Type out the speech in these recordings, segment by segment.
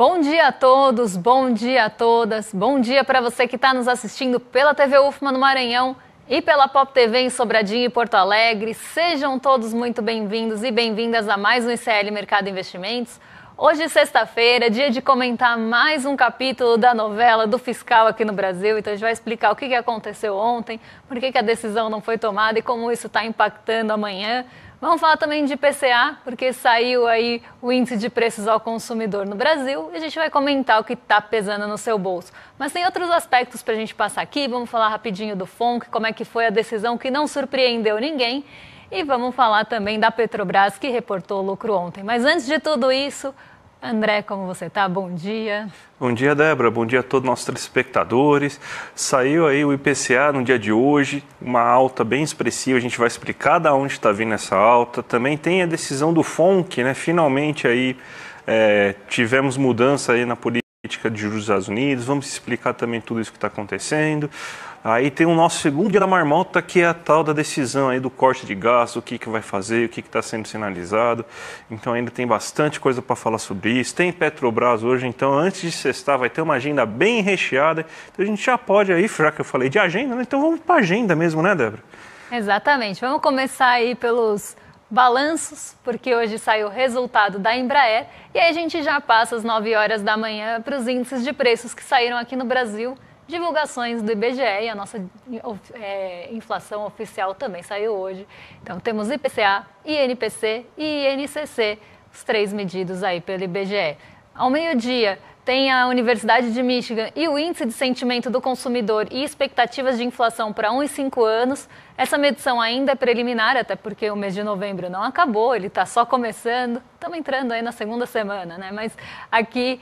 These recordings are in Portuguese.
Bom dia a todos, bom dia a todas, bom dia para você que está nos assistindo pela TV UFMA no Maranhão e pela Pop TV em Sobradinho e Porto Alegre. Sejam todos muito bem-vindos e bem-vindas a mais um ICL Mercado Investimentos. Hoje, sexta-feira, dia de comentar mais um capítulo da novela do fiscal aqui no Brasil. Então a gente vai explicar o que aconteceu ontem, por que a decisão não foi tomada e como isso está impactando amanhã. Vamos falar também de IPCA, porque saiu aí o índice de preços ao consumidor no Brasil e a gente vai comentar o que está pesando no seu bolso. Mas tem outros aspectos para a gente passar aqui, vamos falar rapidinho do FONC, como é que foi a decisão que não surpreendeu ninguém e vamos falar também da Petrobras, que reportou lucro ontem. Mas antes de tudo isso, André, como você está? Bom dia. Bom dia, Débora. Bom dia a todos os nossos telespectadores. Saiu aí o IPCA no dia de hoje, uma alta bem expressiva. A gente vai explicar de onde está vindo essa alta. Também tem a decisão do FONC, né? Finalmente aí tivemos mudança aí na política de juros dos Estados Unidos. Vamos explicar também tudo isso que está acontecendo. Aí tem o nosso segundo dia da marmota, que é a tal da decisão aí do corte de gastos, o que vai fazer, o que está sendo sinalizado. Então ainda tem bastante coisa para falar sobre isso. Tem Petrobras hoje, então antes de sextar vai ter uma agenda bem recheada. Então a gente já pode aí, já que eu falei de agenda, né? Então vamos para a agenda mesmo, né, Débora? Exatamente. Vamos começar aí pelos balanços, porque hoje saiu o resultado da Embraer. E aí a gente já passa às 9 horas da manhã para os índices de preços que saíram aqui no Brasil. Divulgações do IBGE e a nossa inflação oficial também saiu hoje. Então temos IPCA, INPC e INCC, os três medidos aí pelo IBGE. Ao meio-dia tem a Universidade de Michigan e o Índice de Sentimento do Consumidor e expectativas de inflação para 1 e 5 anos. Essa medição ainda é preliminar, até porque o mês de novembro não acabou, ele está só começando. Estamos entrando aí na segunda semana, né? Mas aqui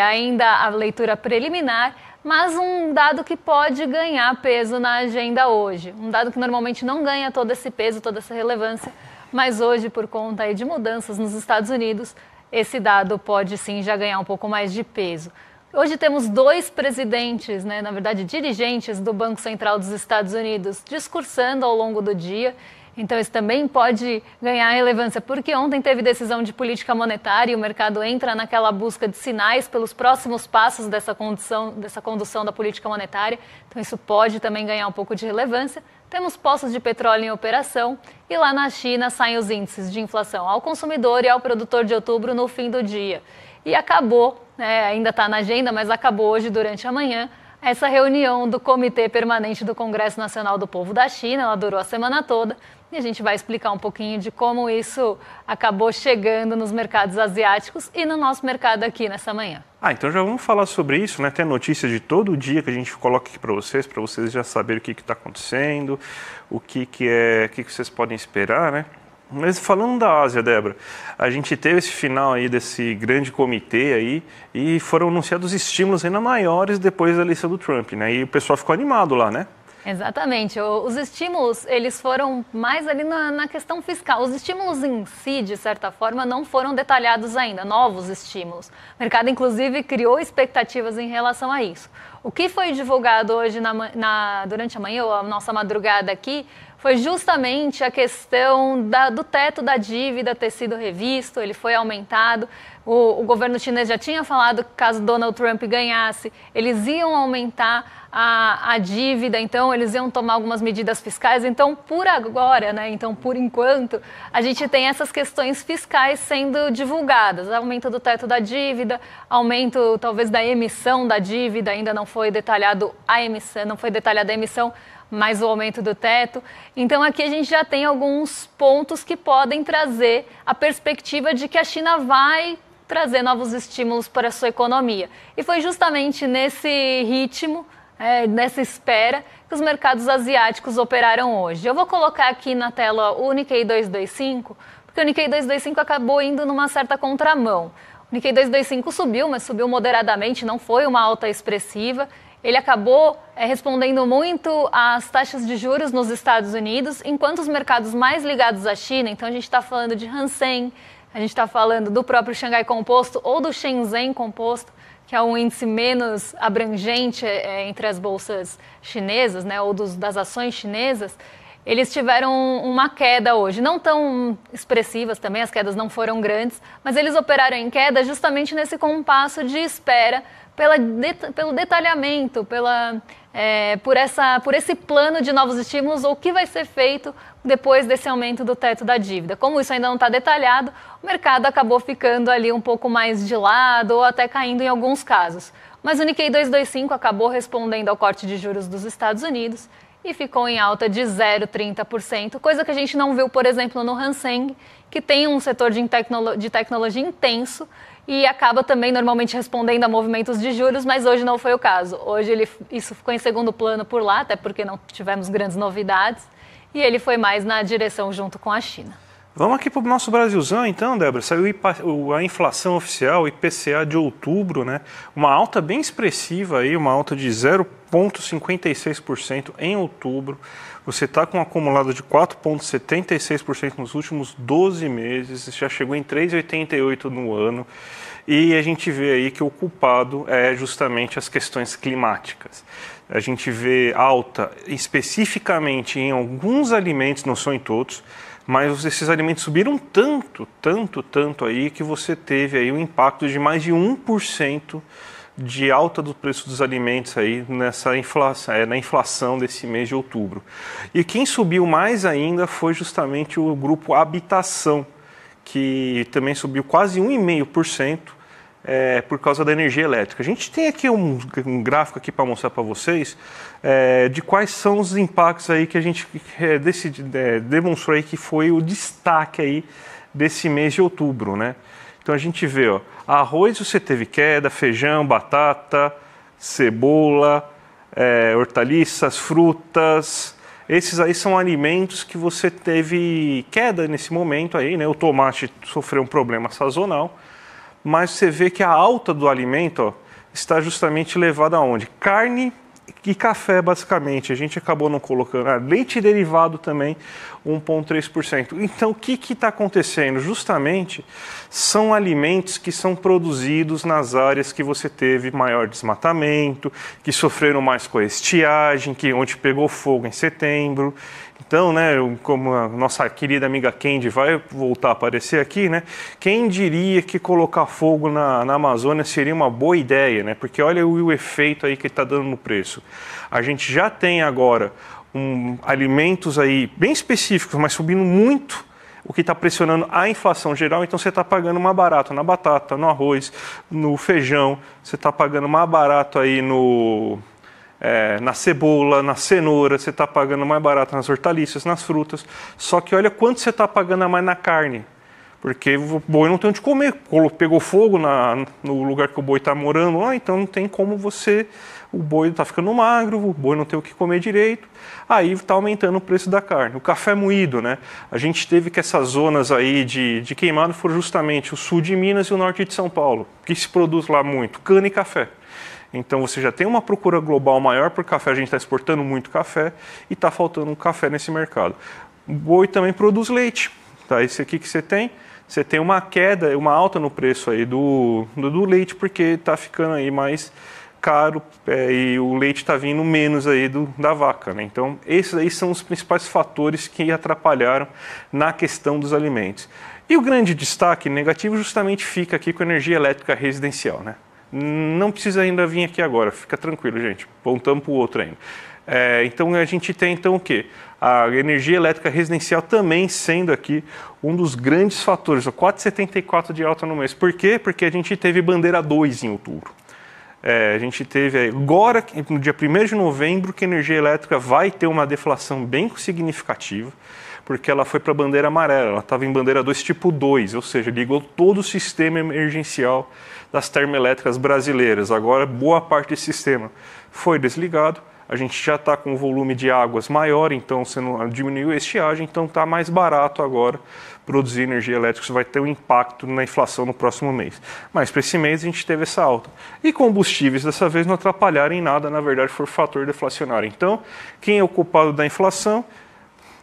ainda a leitura preliminar. Mas um dado que pode ganhar peso na agenda hoje. Um dado que normalmente não ganha todo esse peso, toda essa relevância, mas hoje, por conta aí de mudanças nos Estados Unidos, esse dado pode sim já ganhar um pouco mais de peso. Hoje temos dois presidentes, né, na verdade dirigentes do Banco Central dos Estados Unidos discursando ao longo do dia. Então isso também pode ganhar relevância, porque ontem teve decisão de política monetária e o mercado entra naquela busca de sinais pelos próximos passos dessa condução da política monetária. Então isso pode também ganhar um pouco de relevância. Temos poços de petróleo em operação e lá na China saem os índices de inflação ao consumidor e ao produtor de outubro no fim do dia. E acabou, ainda está na agenda, mas acabou hoje durante a manhã, essa reunião do Comitê Permanente do Congresso Nacional do Povo da China. Ela durou a semana toda e a gente vai explicar um pouquinho de como isso acabou chegando nos mercados asiáticos e no nosso mercado aqui nessa manhã. Então já vamos falar sobre isso, né? Tem notícia de todo dia que a gente coloca aqui para vocês já saberem o que está acontecendo, o que vocês podem esperar, né? Mas falando da Ásia, Débora, a gente teve esse final aí desse grande comitê aí e foram anunciados estímulos ainda maiores depois da eleição do Trump, né? E o pessoal ficou animado lá, né? Exatamente. Os estímulos, eles foram mais ali na questão fiscal. Os estímulos em si, de certa forma, não foram detalhados ainda, novos estímulos. O mercado, inclusive, criou expectativas em relação a isso. O que foi divulgado hoje durante a manhã, ou a nossa madrugada aqui, foi justamente a questão do teto da dívida ter sido revisto, ele foi aumentado. O governo chinês já tinha falado que caso Donald Trump ganhasse, eles iam aumentar a dívida, então eles iam tomar algumas medidas fiscais. Então, por agora, né, então por enquanto, a gente tem essas questões fiscais sendo divulgadas. Aumento do teto da dívida, aumento talvez da emissão da dívida, ainda não foi detalhado a emissão, não foi detalhada a emissão, mais o aumento do teto. Então aqui a gente já tem alguns pontos que podem trazer a perspectiva de que a China vai trazer novos estímulos para a sua economia. E foi justamente nesse ritmo, nessa espera, que os mercados asiáticos operaram hoje. Eu vou colocar aqui na tela o Nikkei 225, porque o Nikkei 225 acabou indo numa certa contramão. O Nikkei 225 subiu, mas subiu moderadamente, não foi uma alta expressiva. Ele acabou respondendo muito às taxas de juros nos Estados Unidos, enquanto os mercados mais ligados à China, então a gente está falando de Hang Seng, a gente está falando do próprio Xangai Composto ou do Shenzhen Composto, que é um índice menos abrangente entre as bolsas chinesas, né, ou das ações chinesas, eles tiveram uma queda hoje, não tão expressivas também, as quedas não foram grandes, mas eles operaram em queda justamente nesse compasso de espera pelo detalhamento, por esse plano de novos estímulos, ou o que vai ser feito depois desse aumento do teto da dívida. Como isso ainda não está detalhado, o mercado acabou ficando ali um pouco mais de lado ou até caindo em alguns casos. Mas o Nikkei 225 acabou respondendo ao corte de juros dos Estados Unidos e ficou em alta de 0,30%, coisa que a gente não viu, por exemplo, no Hang Seng, que tem um setor de tecnologia intenso e acaba também normalmente respondendo a movimentos de juros, mas hoje não foi o caso. Hoje isso ficou em segundo plano por lá, até porque não tivemos grandes novidades, e ele foi mais na direção junto com a China. Vamos aqui para o nosso Brasilzão, então, Débora. Saiu a inflação oficial, o IPCA de outubro, né? Uma alta bem expressiva aí, uma alta de 0,56% em outubro. Você está com um acumulado de 4,76% nos últimos 12 meses, já chegou em 3,88% no ano. E a gente vê aí que o culpado é justamente as questões climáticas. A gente vê alta especificamente em alguns alimentos, não são em todos, mas esses alimentos subiram tanto aí que você teve aí um impacto de mais de 1% de alta do preço dos alimentos aí nessa inflação, na inflação desse mês de outubro. E quem subiu mais ainda foi justamente o grupo habitação, que também subiu quase 1,5%. Por causa da energia elétrica. A gente tem aqui um gráfico aqui para mostrar para vocês de quais são os impactos aí que a gente demonstrou aí que foi o destaque aí desse mês de outubro, né? Então a gente vê, ó, arroz você teve queda, feijão, batata, cebola, hortaliças, frutas. Esses aí são alimentos que você teve queda nesse momento aí, né? O tomate sofreu um problema sazonal. Mas você vê que a alta do alimento, ó, está justamente levada aonde? Carne e café, basicamente. A gente acabou não colocando. Leite derivado também, 1,3%. Então, o que está acontecendo? Justamente, são alimentos que são produzidos nas áreas que você teve maior desmatamento, que sofreram mais com a estiagem, onde pegou fogo em setembro. Então, né, como a nossa querida amiga Kendi vai voltar a aparecer aqui, né, quem diria que colocar fogo na Amazônia seria uma boa ideia, né, porque olha o efeito aí que está dando no preço. A gente já tem agora alimentos aí bem específicos, mas subindo muito, o que está pressionando a inflação geral. Então você está pagando mais barato na batata, no arroz, no feijão, você está pagando mais barato aí na cebola, na cenoura, você está pagando mais barato nas hortaliças, nas frutas. Só que olha quanto você está pagando a mais na carne. Porque o boi não tem onde comer. Pegou fogo no lugar que o boi está morando, então não tem como o boi está ficando magro, o boi não tem o que comer direito. Aí está aumentando o preço da carne. O café moído, né? A gente teve que essas zonas aí de queimado foram justamente o sul de Minas e o norte de São Paulo. O que se produz lá muito? Cana e café. Então você já tem uma procura global maior por café, a gente está exportando muito café e está faltando um café nesse mercado. O boi também produz leite, tá? Esse aqui que você tem uma queda, uma alta no preço aí do leite, porque está ficando aí mais caro e o leite está vindo menos aí da vaca, né? Então esses aí são os principais fatores que atrapalharam na questão dos alimentos. E o grande destaque negativo justamente fica aqui com a energia elétrica residencial, né? Não precisa ainda vir aqui agora, fica tranquilo, gente. Voltamos para o outro ainda. Então a gente tem o quê? A energia elétrica residencial também sendo aqui um dos grandes fatores, 4,74 de alta no mês. Por quê? Porque a gente teve bandeira 2 em outubro. A gente teve agora, no dia 1º de novembro, que a energia elétrica vai ter uma deflação bem significativa, porque ela foi para a bandeira amarela, ela estava em bandeira 2 tipo 2, ou seja, ligou todo o sistema emergencial das termoelétricas brasileiras. Agora, boa parte desse sistema foi desligado, a gente já está com um volume de águas maior, então você não diminuiu a estiagem, então está mais barato agora produzir energia elétrica, isso vai ter um impacto na inflação no próximo mês. Mas para esse mês a gente teve essa alta. E combustíveis dessa vez não atrapalharam em nada, na verdade foi fator deflacionário. Então, quem é o culpado da inflação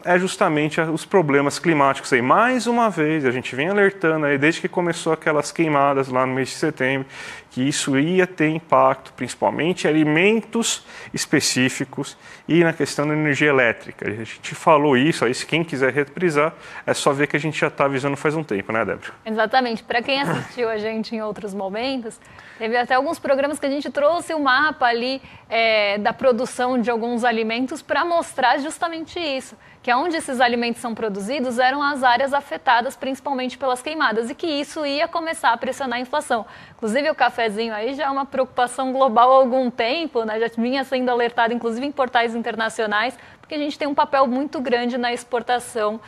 é justamente os problemas climáticos aí. Mais uma vez, a gente vem alertando aí, desde que começou aquelas queimadas lá no mês de setembro, que isso ia ter impacto, principalmente em alimentos específicos e na questão da energia elétrica. A gente falou isso, aí se quem quiser reprisar, é só ver que a gente já está avisando faz um tempo, né, Débora? Exatamente. Para quem assistiu a gente em outros momentos, teve até alguns programas que a gente trouxe o mapa ali da produção de alguns alimentos para mostrar justamente isso, que onde esses alimentos são produzidos eram as áreas afetadas principalmente pelas queimadas e que isso ia começar a pressionar a inflação. Inclusive o cafezinho aí já é uma preocupação global há algum tempo, né? Já vinha sendo alertado inclusive em portais internacionais, porque a gente tem um papel muito grande na exportação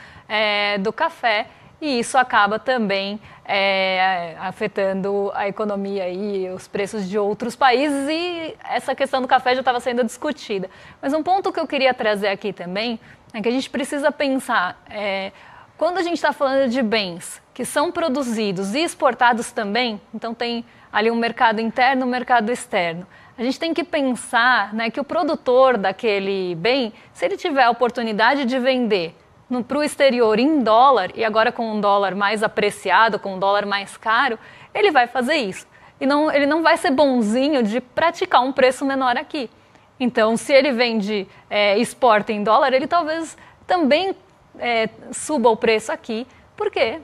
do café e isso acaba também afetando a economia e os preços de outros países e essa questão do café já estava sendo discutida. Mas um ponto que eu queria trazer aqui também é que a gente precisa pensar, quando a gente está falando de bens que são produzidos e exportados também, então tem ali um mercado interno e um mercado externo, a gente tem que pensar, né, que o produtor daquele bem, se ele tiver a oportunidade de vender para o exterior em dólar, e agora com um dólar mais apreciado, com um dólar mais caro, ele vai fazer isso. E ele não vai ser bonzinho de praticar um preço menor aqui. Então, se ele vende, exporta em dólar, ele talvez também suba o preço aqui, porque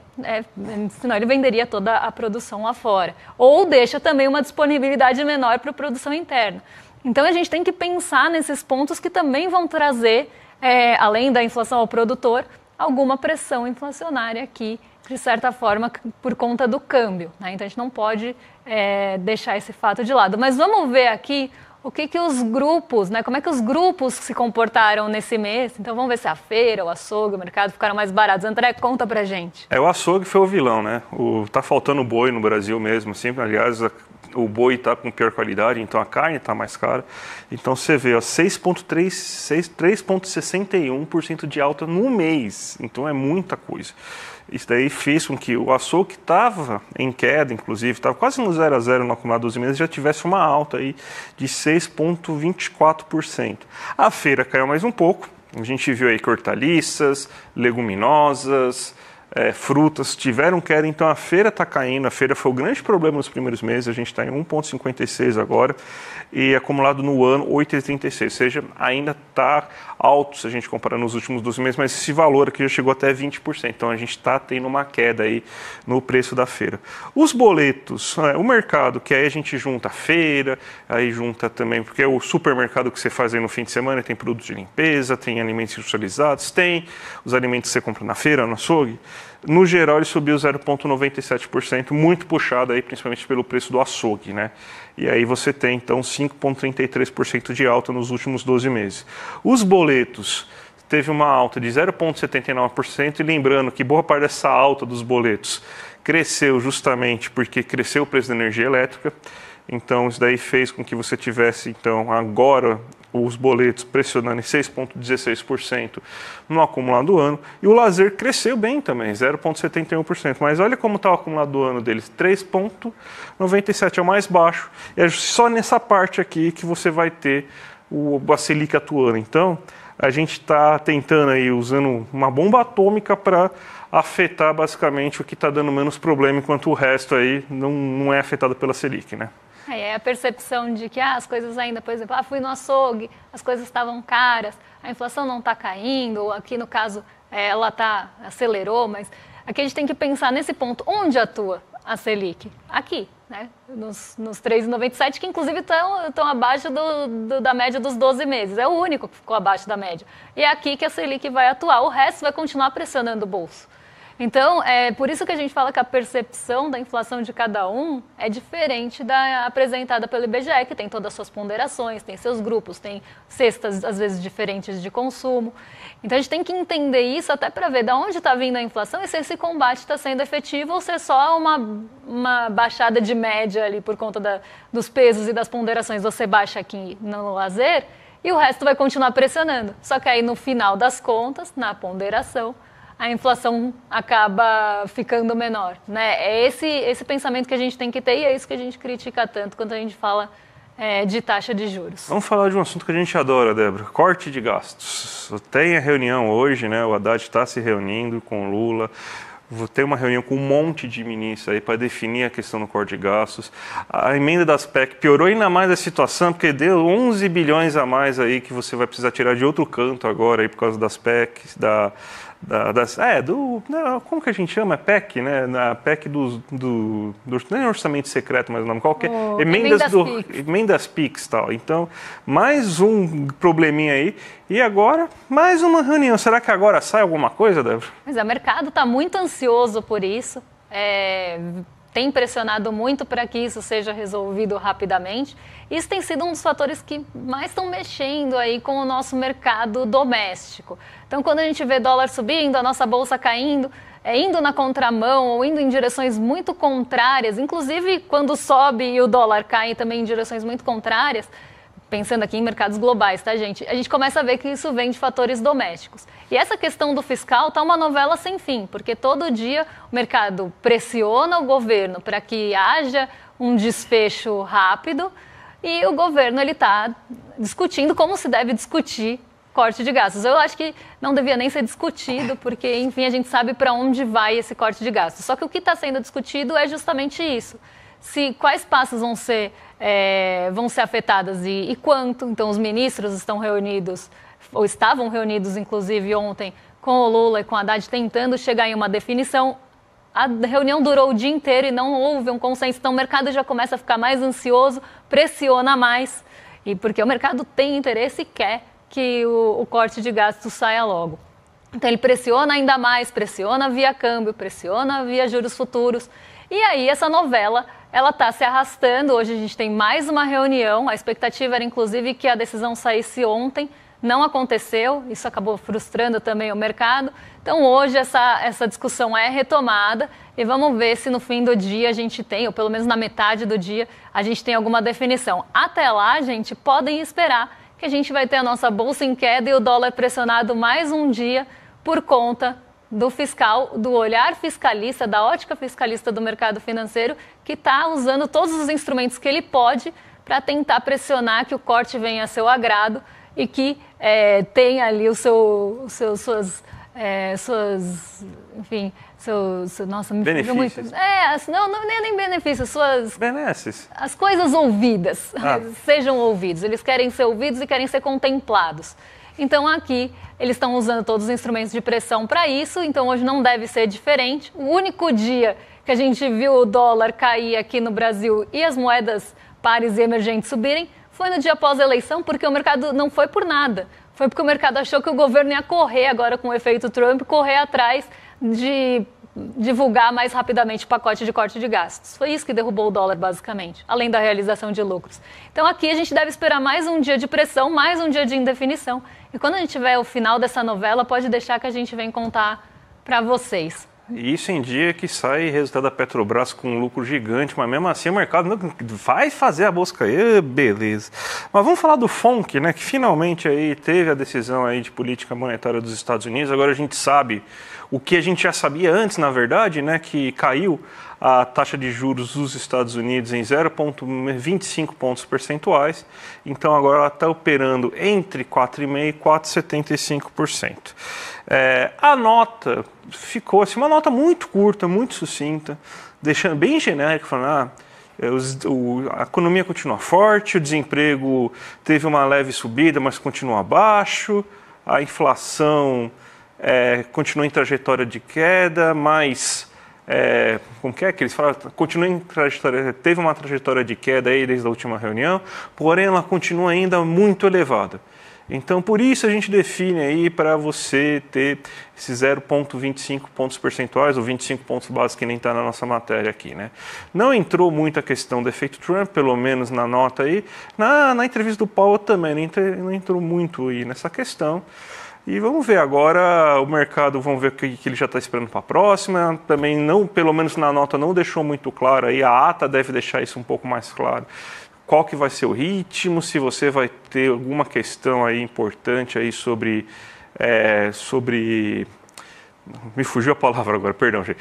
senão ele venderia toda a produção lá fora. Ou deixa também uma disponibilidade menor para a produção interna. Então, a gente tem que pensar nesses pontos que também vão trazer, além da inflação ao produtor, alguma pressão inflacionária aqui, de certa forma, por conta do câmbio, né? Então, a gente não pode deixar esse fato de lado. Mas vamos ver aqui o que os grupos, né? Como é que os grupos se comportaram nesse mês? Então vamos ver se a feira, o açougue, o mercado ficaram mais baratos. André, conta pra gente. O açougue foi o vilão, né? Tá faltando boi no Brasil mesmo, sempre. Aliás, o boi está com pior qualidade, então a carne está mais cara. Então você vê, 3,61% de alta no mês. Então é muita coisa. Isso daí fez com que o açougue que estava em queda, inclusive, estava quase no 0 a 0 no acumulado 12 meses, já tivesse uma alta aí de 6,24%. A feira caiu mais um pouco. A gente viu aí que hortaliças, leguminosas, frutas tiveram queda, então a feira está caindo. A feira foi o grande problema nos primeiros meses, a gente está em 1,56 agora e acumulado no ano 8,36, ou seja, ainda está alto se a gente comparar nos últimos 12 meses, mas esse valor aqui já chegou até 20%, então a gente está tendo uma queda aí no preço da feira. Os boletos, o mercado, que aí a gente junta a feira, aí junta também, porque é o supermercado que você faz aí no fim de semana, tem produtos de limpeza, tem alimentos industrializados, tem os alimentos que você compra na feira, no açougue. No geral, ele subiu 0,97%, muito puxado aí, principalmente pelo preço do açougue, né? E aí você tem, então, 5,33% de alta nos últimos 12 meses. Os boletos teve uma alta de 0,79%, e lembrando que boa parte dessa alta dos boletos cresceu justamente porque cresceu o preço da energia elétrica. Então, isso daí fez com que você tivesse, então, agora os boletos pressionando em 6,16% no acumulado do ano. E o lazer cresceu bem também, 0,71%. Mas olha como está o acumulado do ano deles, 3,97%, é o mais baixo. É só nessa parte aqui que você vai ter a Selic atuando. Então, a gente está tentando aí, usando uma bomba atômica para afetar basicamente o que está dando menos problema, enquanto o resto aí não é afetado pela Selic, né? É a percepção de que as coisas ainda, por exemplo, fui no açougue, as coisas estavam caras, a inflação não está caindo, ou aqui no caso ela acelerou, mas aqui a gente tem que pensar nesse ponto, onde atua a Selic? Aqui, né? Nos 3,97, que inclusive estão abaixo da média dos 12 meses, é o único que ficou abaixo da média. E é aqui que a Selic vai atuar, o resto vai continuar pressionando o bolso. Então, é por isso que a gente fala que a percepção da inflação de cada um é diferente da apresentada pelo IBGE, que tem todas as suas ponderações, tem seus grupos, tem cestas, às vezes, diferentes de consumo. Então, a gente tem que entender isso até para ver de onde está vindo a inflação e se esse combate está sendo efetivo ou se é só uma baixada de média ali por conta dos pesos e das ponderações. Você baixa aqui no lazer e o resto vai continuar pressionando. Só que aí, no final das contas, na ponderação, a inflação acaba ficando menor, né? É esse pensamento que a gente tem que ter e é isso que a gente critica tanto quando a gente fala de taxa de juros. Vamos falar de um assunto que a gente adora, Débora, corte de gastos. Tem a reunião hoje, né? O Haddad está se reunindo com o Lula. Vou ter uma reunião com um monte de ministros aí para definir a questão do corte de gastos. A emenda das PEC piorou ainda mais a situação, porque deu 11 bilhões a mais aí que você vai precisar tirar de outro canto agora aí por causa das PECs, como que a gente chama? É PEC, né? Na PEC não é orçamento secreto, mas o nome qualquer. Emendas PIX e tal. Então, mais um probleminha aí. E agora, mais uma reunião. Será que agora sai alguma coisa, Débora? Mas o mercado está muito ansioso por isso. Tem pressionado muito para que isso seja resolvido rapidamente. Isso tem sido um dos fatores que mais estão mexendo aí com o nosso mercado doméstico. Então, quando a gente vê dólar subindo, a nossa bolsa caindo, indo na contramão ou indo em direções muito contrárias, inclusive quando sobe e o dólar cai também em direções muito contrárias, pensando aqui em mercados globais, tá, gente? A gente começa a ver que isso vem de fatores domésticos. E essa questão do fiscal tá uma novela sem fim, porque todo dia o mercado pressiona o governo para que haja um desfecho rápido e o governo ele tá discutindo como se deve discutir corte de gastos. Eu acho que não devia nem ser discutido, porque, enfim, a gente sabe para onde vai esse corte de gastos. Só que o que está sendo discutido é justamente isso. Quais passos vão ser afetadas e quanto. Então, os ministros estão reunidos, ou estavam reunidos, inclusive, ontem, com o Lula e com a Haddad, tentando chegar em uma definição. A reunião durou o dia inteiro e não houve um consenso. Então, o mercado já começa a ficar mais ansioso, pressiona mais, e porque o mercado tem interesse e quer que o corte de gastos saia logo. Então, ele pressiona ainda mais, pressiona via câmbio, pressiona via juros futuros. E aí, essa novela, ela está se arrastando. Hoje a gente tem mais uma reunião. A expectativa era, inclusive, que a decisão saísse ontem. Não aconteceu. Isso acabou frustrando também o mercado. Então, hoje, essa discussão é retomada. E vamos ver se no fim do dia a gente tem, ou pelo menos na metade do dia, a gente tem alguma definição. Até lá, gente, podem esperar que a gente vai ter a nossa bolsa em queda e o dólar pressionado mais um dia por conta do fiscal, do olhar fiscalista, da ótica fiscalista do mercado financeiro, que está usando todos os instrumentos que ele pode para tentar pressionar que o corte venha a seu agrado e que tenha ali nossa, me fugiu muito. Não é nem benefícios, benesses. As coisas ouvidas, sejam ouvidos. Eles querem ser ouvidos e querem ser contemplados. Então, aqui, eles estão usando todos os instrumentos de pressão para isso, então hoje não deve ser diferente. O único dia que a gente viu o dólar cair aqui no Brasil e as moedas pares e emergentes subirem foi no dia após a eleição, porque o mercado não foi por nada. Foi porque o mercado achou que o governo ia correr agora com o efeito Trump, correr atrás de divulgar mais rapidamente o pacote de corte de gastos. Foi isso que derrubou o dólar, basicamente, além da realização de lucros. Então, aqui a gente deve esperar mais um dia de pressão, mais um dia de indefinição. E quando a gente tiver o final dessa novela, pode deixar que a gente vem contar para vocês. Isso em dia que sai resultado da Petrobras com um lucro gigante, mas mesmo assim o mercado não vai fazer a bolsa cair, beleza. Mas vamos falar do FONC, né, que finalmente aí teve a decisão aí de política monetária dos Estados Unidos. Agora a gente sabe o que a gente já sabia antes, na verdade, né, que caiu a taxa de juros dos Estados Unidos em 0,25 pontos percentuais. Então agora ela está operando entre 4,5% e 4,75%. A nota ficou assim, uma nota muito curta, muito sucinta, deixando bem genérica, falando a economia continua forte, o desemprego teve uma leve subida, mas continua abaixo, a inflação continua em trajetória de queda, mas como que eles falam? Continua em trajetória, teve uma trajetória de queda aí desde a última reunião, porém ela continua ainda muito elevada. Então, por isso a gente define aí para você ter esses 0,25 pontos percentuais, ou 25 pontos básicos que nem está na nossa matéria aqui, né? Não entrou muito a questão do efeito Trump, pelo menos na nota aí. Na entrevista do Powell também não entrou muito aí nessa questão. E vamos ver agora, o mercado, vamos ver o que ele já está esperando para a próxima. Também, não, pelo menos na nota, não deixou muito claro aí, a ata deve deixar isso um pouco mais claro. Qual que vai ser o ritmo, se você vai ter alguma questão aí importante aí sobre Me fugiu a palavra agora, perdão, gente.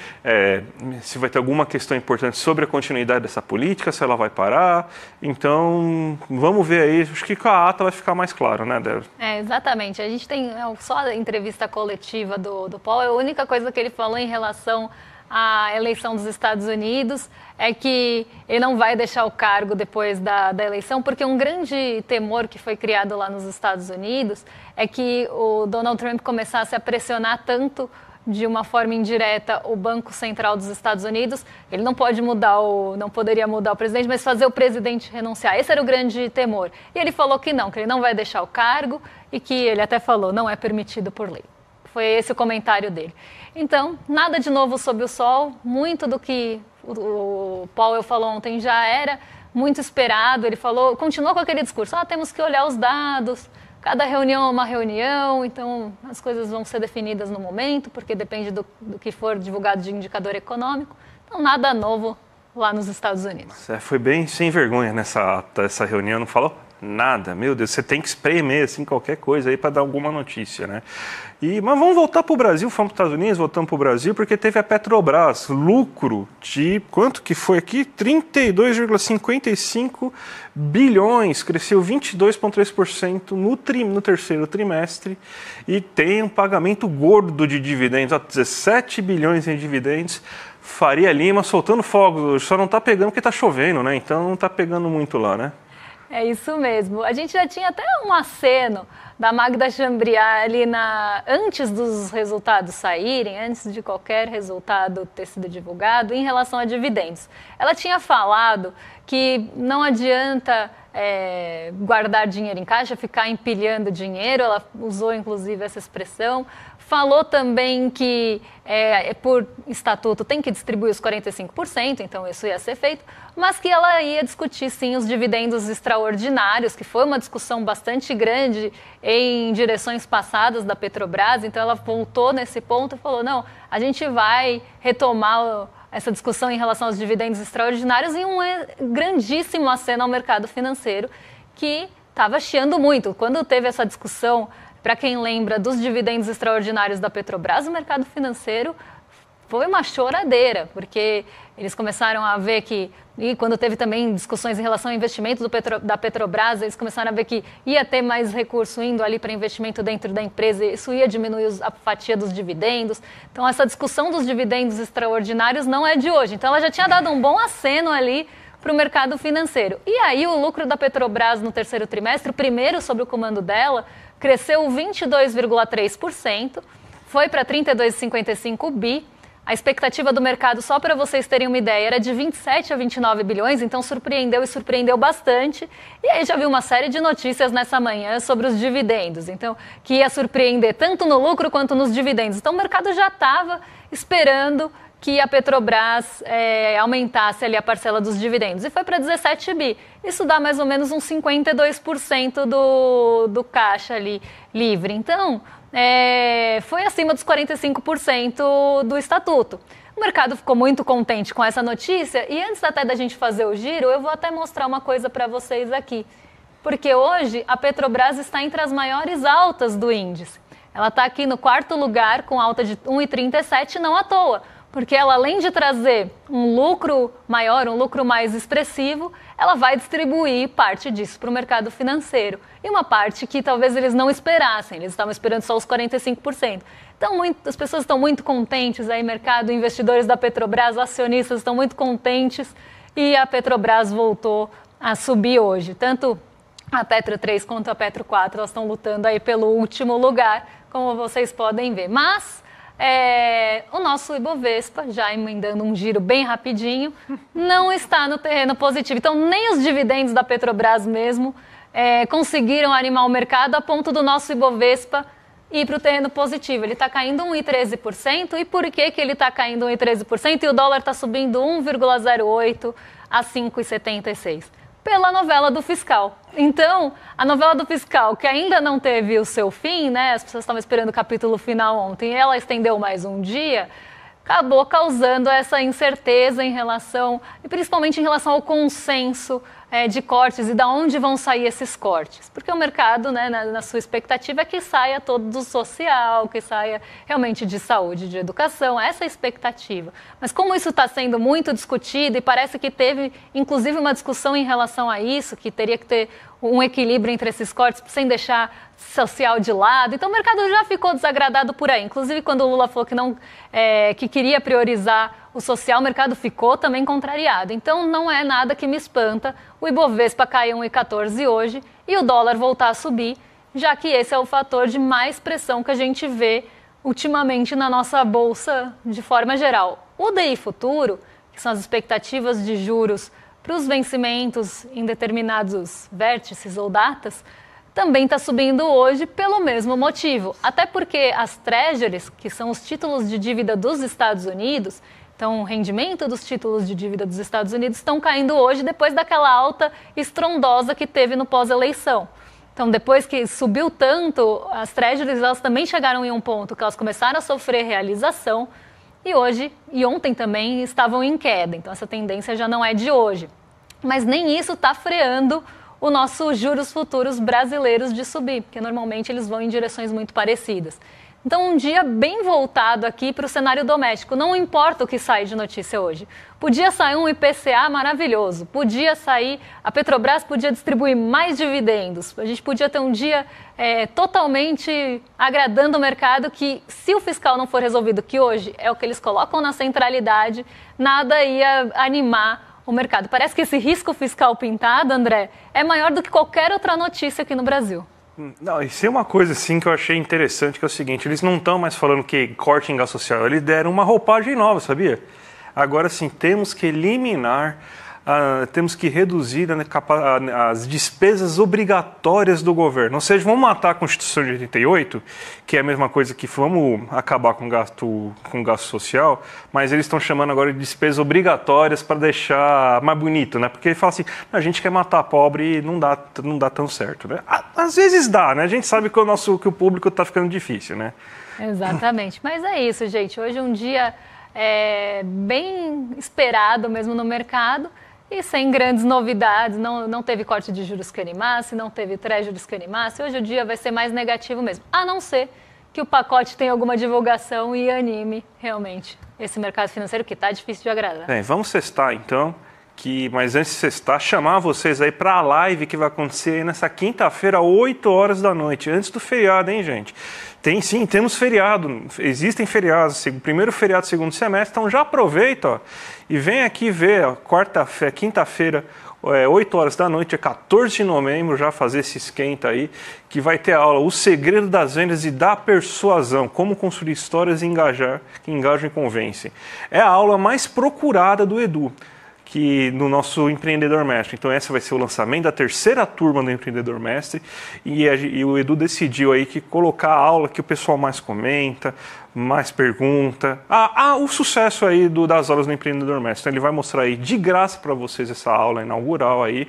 Se vai ter alguma questão importante sobre a continuidade dessa política, se ela vai parar. Então, vamos ver aí. Acho que com a ata vai ficar mais claro, né, Débora? Exatamente. A gente tem só a entrevista coletiva do Paul. A única coisa que ele falou em relação à eleição dos Estados Unidos é que ele não vai deixar o cargo depois da eleição, porque um grande temor que foi criado lá nos Estados Unidos é que o Donald Trump começasse a pressionar tanto de uma forma indireta o Banco Central dos Estados Unidos. Ele não poderia mudar o presidente, mas fazer o presidente renunciar. Esse era o grande temor. E ele falou que ele não vai deixar o cargo e que ele até falou, não é permitido por lei. Foi esse o comentário dele. Então, nada de novo sob o sol, muito do que o Powell falou ontem já era muito esperado. Ele continuou com aquele discurso, temos que olhar os dados, cada reunião é uma reunião, então as coisas vão ser definidas no momento, porque depende do que for divulgado de indicador econômico. Então, nada novo lá nos Estados Unidos. Foi bem sem vergonha essa reunião, não falou nada. Meu Deus, você tem que espremer assim, qualquer coisa aí para dar alguma notícia, né? Mas vamos voltar para o Brasil, fomos para os Estados Unidos, voltamos para o Brasil, porque teve a Petrobras, lucro de, quanto que foi aqui? 32,55 bilhões, cresceu 22,3% no terceiro trimestre e tem um pagamento gordo de dividendos, 17 bilhões em dividendos. Faria Lima soltando fogos, só não está pegando porque está chovendo, né? Então não está pegando muito lá, né? É isso mesmo. A gente já tinha até um aceno da Magda Chambriard ali antes dos resultados saírem, antes de qualquer resultado ter sido divulgado, em relação a dividendos. Ela tinha falado que não adianta guardar dinheiro em caixa, ficar empilhando dinheiro, ela usou inclusive essa expressão. Falou também que, por estatuto, tem que distribuir os 45%, então isso ia ser feito, mas que ela ia discutir, sim, os dividendos extraordinários, que foi uma discussão bastante grande em direções passadas da Petrobras, então ela voltou nesse ponto e falou, não, a gente vai retomar essa discussão em relação aos dividendos extraordinários e um grandíssimo aceno ao mercado financeiro que estava chiando muito. Quando teve essa discussão, para quem lembra dos dividendos extraordinários da Petrobras, o mercado financeiro foi uma choradeira, porque eles começaram a ver que, e quando teve também discussões em relação ao investimento da Petrobras, eles começaram a ver que ia ter mais recurso indo ali para investimento dentro da empresa, e isso ia diminuir a fatia dos dividendos. Então, essa discussão dos dividendos extraordinários não é de hoje. Então, ela já tinha dado um bom aceno ali para o mercado financeiro. E aí, o lucro da Petrobras no terceiro trimestre, o primeiro sob o comando dela, cresceu 22,3%, foi para 32,55 bi. A expectativa do mercado, só para vocês terem uma ideia, era de 27 a 29 bilhões, então surpreendeu e surpreendeu bastante. E aí já vi uma série de notícias nessa manhã sobre os dividendos, então que ia surpreender tanto no lucro quanto nos dividendos. Então o mercado já estava esperando que a Petrobras aumentasse ali a parcela dos dividendos. E foi para 17 bi. Isso dá mais ou menos uns 52% do caixa ali livre. Então, foi acima dos 45% do estatuto. O mercado ficou muito contente com essa notícia. E antes até da gente fazer o giro, eu vou até mostrar uma coisa para vocês aqui. Porque hoje a Petrobras está entre as maiores altas do índice. Ela está aqui no quarto lugar com alta de 1,37, não à toa. Porque ela, além de trazer um lucro maior, um lucro mais expressivo, ela vai distribuir parte disso para o mercado financeiro. E uma parte que talvez eles não esperassem, eles estavam esperando só os 45%. Então, as pessoas estão muito contentes, aí mercado, investidores da Petrobras, acionistas estão muito contentes e a Petrobras voltou a subir hoje. Tanto a Petro 3 quanto a Petro 4, elas estão lutando aí pelo último lugar, como vocês podem ver. Mas o nosso Ibovespa, já emendando um giro bem rapidinho, não está no terreno positivo. Então, nem os dividendos da Petrobras mesmo conseguiram animar o mercado a ponto do nosso Ibovespa ir para o terreno positivo. Ele está caindo 1,13%. E por que ele está caindo 1,13%? E o dólar está subindo 1,08% a 5,76%? Pela novela do fiscal. Então, a novela do fiscal, que ainda não teve o seu fim, né? As pessoas estavam esperando o capítulo final ontem, e ela estendeu mais um dia, acabou causando essa incerteza em relação, e principalmente em relação ao consenso de cortes e de onde vão sair esses cortes. Porque o mercado, né, na sua expectativa, é que saia todo do social, que saia realmente de saúde, de educação, essa é a expectativa. Mas como isso está sendo muito discutido e parece que teve, inclusive, uma discussão em relação a isso, que teria que ter um equilíbrio entre esses cortes sem deixar social de lado. Então o mercado já ficou desagradado por aí. Inclusive quando o Lula falou que queria priorizar o social, o mercado ficou também contrariado. Então não é nada que me espanta o Ibovespa cair 1,14 hoje e o dólar voltar a subir, já que esse é o fator de mais pressão que a gente vê ultimamente na nossa bolsa de forma geral. O DI futuro, que são as expectativas de juros para os vencimentos em determinados vértices ou datas, também está subindo hoje pelo mesmo motivo. Até porque as treasuries, que são os títulos de dívida dos Estados Unidos, então o rendimento dos títulos de dívida dos Estados Unidos estão caindo hoje depois daquela alta estrondosa que teve no pós-eleição. Então, depois que subiu tanto, as treasuries elas também chegaram em um ponto que elas começaram a sofrer realização, e hoje, e ontem também, estavam em queda. Então, essa tendência já não é de hoje. Mas nem isso está freando o nosso juros futuros brasileiros de subir, porque normalmente eles vão em direções muito parecidas. Então, um dia bem voltado aqui para o cenário doméstico. Não importa o que sai de notícia hoje. Podia sair um IPCA maravilhoso, podia sair, a Petrobras podia distribuir mais dividendos, a gente podia ter um dia totalmente agradando o mercado que, se o fiscal não for resolvido, que hoje é o que eles colocam na centralidade, nada ia animar o mercado. Parece que esse risco fiscal pintado, André, é maior do que qualquer outra notícia aqui no Brasil. Não, isso é uma coisa assim que eu achei interessante, que é o seguinte, eles não estão mais falando que corte em gasto social, eles deram uma roupagem nova, sabia? Agora sim, temos que eliminar, temos que reduzir as despesas obrigatórias do governo. Ou seja, vamos matar a Constituição de 88, que é a mesma coisa que vamos acabar com gasto social, mas eles estão chamando agora de despesas obrigatórias para deixar mais bonito, né? Porque ele fala assim, a gente quer matar pobre e não dá tão certo, né? Às vezes dá, né? A gente sabe que o público está ficando difícil, né? Exatamente. Mas é isso, gente. Hoje é um dia bem esperado mesmo no mercado e sem grandes novidades. Não teve corte de juros que animasse, não teve treasuries que animasse. Hoje o dia vai ser mais negativo mesmo, a não ser que o pacote tenha alguma divulgação e anime realmente esse mercado financeiro que está difícil de agradar. Bem, vamos sextar então. Mas antes de sextar, chamar vocês aí para a live que vai acontecer nessa quinta-feira, 8 horas da noite, antes do feriado, hein, gente? Temos feriado, existem feriados, primeiro feriado, segundo semestre, então já aproveita, ó, e vem aqui ver, ó, quinta-feira, 8 horas da noite, é 14 de novembro, já fazer esse esquenta aí, que vai ter a aula O Segredo das Vendas e da Persuasão, como construir histórias que engajam e convencem. É a aula mais procurada do Edu, no nosso Empreendedor Mestre. Então essa vai ser o lançamento da terceira turma do Empreendedor Mestre e o Edu decidiu aí que colocar a aula que o pessoal mais comenta, mais pergunta, o sucesso aí das aulas do Empreendedor Mestre. Então ele vai mostrar aí de graça para vocês essa aula inaugural aí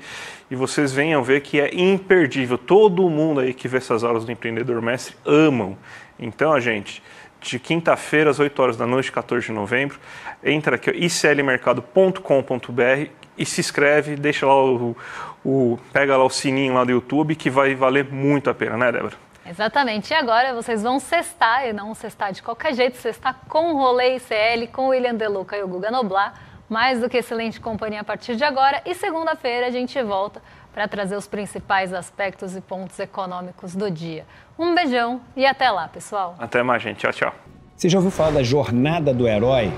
e vocês venham ver que é imperdível. Todo mundo aí que vê essas aulas do Empreendedor Mestre amam. Então, gente, de quinta-feira às 8 horas da noite, 14 de novembro, entra aqui, iclmercado.com.br e se inscreve, deixa lá pega lá o sininho lá do YouTube, que vai valer muito a pena, né, Débora? Exatamente. E agora vocês vão sextar, e não sextar de qualquer jeito, sextar com o Rolê ICL, com o William De Luca e o Guga Noblar, mais do que excelente companhia a partir de agora. E segunda-feira a gente volta para trazer os principais aspectos e pontos econômicos do dia. Um beijão e até lá, pessoal. Até mais, gente. Tchau, tchau. Você já ouviu falar da Jornada do Herói?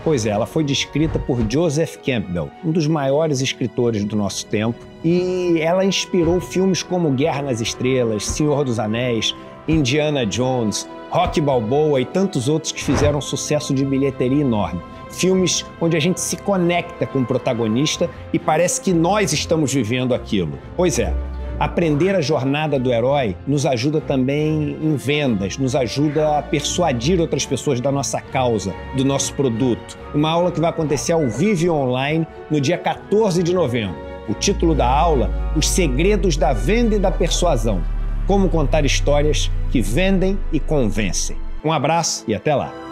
Pois é, ela foi descrita por Joseph Campbell, um dos maiores escritores do nosso tempo, e ela inspirou filmes como Guerra nas Estrelas, Senhor dos Anéis, Indiana Jones, Rocky Balboa e tantos outros que fizeram um sucesso de bilheteria enorme. Filmes onde a gente se conecta com o protagonista e parece que nós estamos vivendo aquilo. Pois é, aprender a jornada do herói nos ajuda também em vendas, nos ajuda a persuadir outras pessoas da nossa causa, do nosso produto. Uma aula que vai acontecer ao vivo e online no dia 14 de novembro. O título da aula, Os Segredos da Venda e da Persuasão. Como contar histórias que vendem e convencem. Um abraço e até lá!